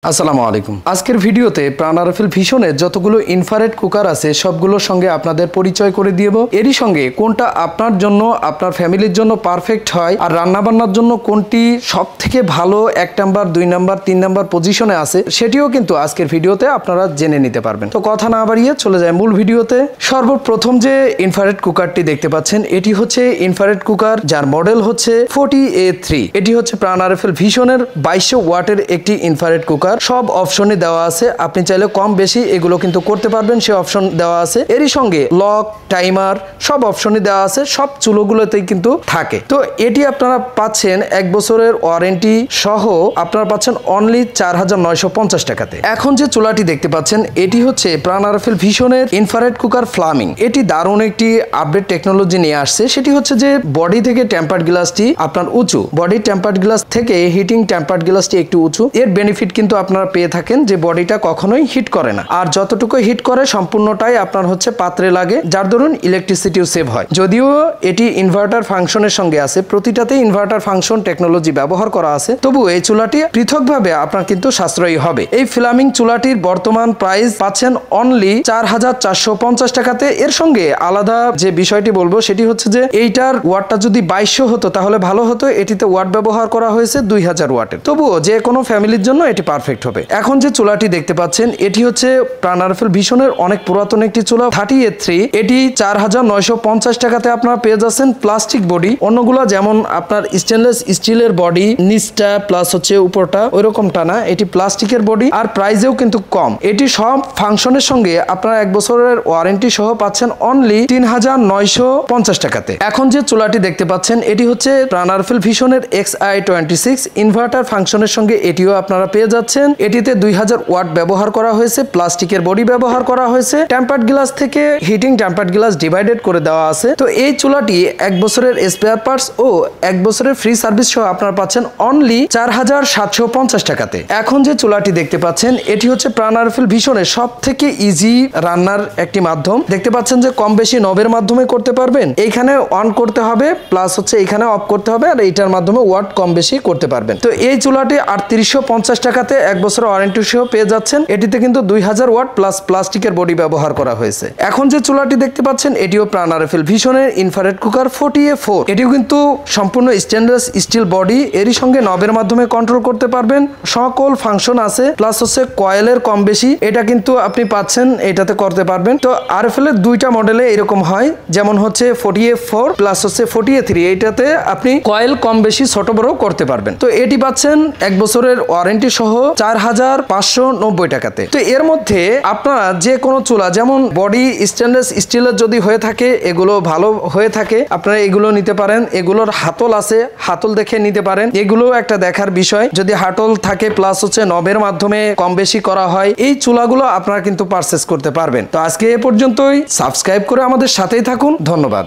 আসসালামু আলাইকুম। আজকের ভিডিওতে প্রাণারফেল ভিশনের যতগুলো ইনফ্রারেড কুকার আছে সবগুলোর সঙ্গে আপনাদের পরিচয় করে দিব। এরই সঙ্গে কোনটা আপনার জন্য আপনার ফ্যামিলির জন্য পারফেক্ট হয় আর রান্নাবান্নার জন্য কোনটি সব থেকে ভালো 1 নাম্বার 2 নাম্বার 3 নাম্বার পজিশনে আছে সেটিও কিন্তু আজকের ভিডিওতে আপনারা জেনে নিতে পারবেন। তো কথা না বাড়িয়ে চলে যায় মূল ভিডিওতে। সর্বপ্রথম যে ইনফ্রারেড কুকারটি দেখতে পাচ্ছেন এটি হচ্ছে ইনফ্রারেড কুকার, যার মডেল হচ্ছে 40A3। এটি হচ্ছে প্রাণারফেল ভিশনের 2200 ওয়াটের একটি ইনফ্রারেড কুকার। সব অপশনই দেওয়া আছে, আপনি চাইলে কম বেশি এগুলো কিন্তু করতে পারবেন, সে অপশন দেওয়া আছে। এরই সঙ্গে লক, টাইমার সব অপশনই দেওয়া আছে, সব চুলোগুলোতেই কিন্তু থাকে। তো এটি আপনারা পাচ্ছেন 1 বছরের ওয়ারেন্টি সহ আপনারা পাচ্ছেন অনলি 4950 টাকাতে। এখন যে চুলাটি দেখতে পাচ্ছেন এটি হচ্ছে প্রাণারফেল ভিশনের ইনফ্রারেড কুকার ফ্লামিং। এটি দারুণ একটি আপডেট টেকনোলজি নিয়ে আসছে। সেটি হচ্ছে যে বডি থেকে টেম্পার্ড গ্লাসটি আপনার উঁচু, বডি টেম্পার্ড গ্লাস থেকে হিটিং টেম্পার্ড গ্লাসটি একটু উঁচু। এর বেনিফিট কিন্তু আপনারা পেয়ে থাকেন যে বডিটা কখনোই হিট করে না, আর যতটুকু হিট করে সম্পূর্ণটাই আপনার হচ্ছে পাত্রে লাগে, যার দরুন ইলেকট্রিসিটিও সেভ হয়। যদিও এটি ইনভার্টার ফাংশনের সঙ্গে আছে, প্রতিটাতেই ইনভার্টার ফাংশন টেকনোলজি ব্যবহার করা আছে, তবু এই চুলাটি পৃথকভাবে আপনার কিন্তু সাশ্রয়ী হবে। এই ফ্লামিং চুলাটির বর্তমান প্রাইস পাচ্ছেন অনলি 4450 টাকাতে। এর সঙ্গে আলাদা যে বিষয়টি বলবো সেটি হচ্ছে যে এইটার ওয়াটটা যদি 2200 হতো তাহলে ভালো হতো। এটিতে ওয়াট ব্যবহার করা হয়েছে 2000 ওয়াটের, তবুও যে কোনো ফ্যামিলির জন্য এটি পারফেক্ট হবে। এখন যে চুলাটি দেখতে পাচ্ছেন এটি হচ্ছে প্রাণারফেল ভিশনের অনেক পুরাতন একটি চুলা 30A3। এটি 4950 টাকাতে আপনারা পেয়ে যাচ্ছেন প্লাস্টিক বডি। অন্যগুলো যেমন আপনার স্টেনলেস স্টিলের বডি, নিচটা প্লাস হচ্ছে উপরটা ওইরকমটা না, এটি প্লাস্টিকের বডি, আর প্রাইসেও কিন্তু কম। এটি সব ফাংশনের সঙ্গে আপনারা 1 বছরের ওয়ারেন্টি সহ পাচ্ছেন অনলি 3950 টাকাতে। এখন যে চুলাটি দেখতে পাচ্ছেন এটি হচ্ছে প্রাণারফেল ভিশনের XI26 ইনভার্টার ফাংশনের সঙ্গে এটিও আপনারা পেয়ে যাচ্ছেন। এটিতে 2000 ওয়াট ব্যবহার করা হয়েছে, প্লাস্টিকের বডি ব্যবহার করা হয়েছে, টেম্পার্ড গ্লাস থেকে হিটিং টেম্পার্ড গ্লাস ডিভাইডেড করে দেওয়া আছে। তো এই চুলাটি 1 বছরের স্পেয়ার পার্টস ও 1 বছরের ফ্রি সার্ভিস সহ আপনারা পাচ্ছেন অনলি 4750 টাকাতে। এখন যে চুলাটি দেখতে পাচ্ছেন এটি হচ্ছে প্রাণারফেল ভিশনের সব থেকে ইজি রান্নার একটি মাধ্যম। দেখতে পাচ্ছেন যে কম বেশি নবের মাধ্যমে করতে পারবেন, এইখানে অন করতে হবে প্লাস হচ্ছে এইখানে অফ করতে হবে, আর এইটার মাধ্যমে ওয়াট কম বেশি করতে পারবেন। তো এই চুলাটি 3850 টাকাতে 1 বছর ওয়ারেন্টি সহ পেয়ে যাচ্ছেন। এটিতে কিন্তু 2000 ওয়াট প্লাস প্লাস্টিকের বডি ব্যবহার করা হয়েছে। এখন যে চুলাটি দেখতে পাচ্ছেন এটিও প্রাণারফেল ভিশনের ইনফ্রারেড কুকার 40A4। এটিও কিন্তু সম্পূর্ণ স্টেনলেস স্টিল বডি, এরই সঙ্গে নবের মাধ্যমে কন্ট্রোল করতে পারবেন, সকল ফাংশন আছে, প্লাস হচ্ছে কয়েলের কম বেশি এটা কিন্তু আপনি পাচ্ছেন, এটাতে করতে পারবেন। তো আরএফএল এর দুইটা মডেলে এরকম হয়, যেমন হচ্ছে 40A4 প্লাস হচ্ছে 40A3, এইটাতে আপনি কয়েল কম বেশি ছোট বড় করতে পারবেন। তো এটি পাচ্ছেন 1 বছরের ওয়ারেন্টি সহ 4590 টাকাতে। তো এর মধ্যে আপনারা যে কোনো চুলা, যেমন বডি স্টেনলেস স্টিলের যদি হয়ে থাকে এগুলো ভালো হয়ে থাকে, আপনারা এগুলো নিতে পারেন। এগুলোর হাতল আছে, হাতল দেখে নিতে পারেন, এগুলো একটা দেখার বিষয়। যদি হাতল থাকে প্লাস হচ্ছে নবের মাধ্যমে কম বেশি করা হয়, এই চুলাগুলো আপনারা কিন্তু পারচেস করতে পারবেন। তো আজকে এ পর্যন্তই। সাবস্ক্রাইব করে আমাদের সাথেই থাকুন। ধন্যবাদ।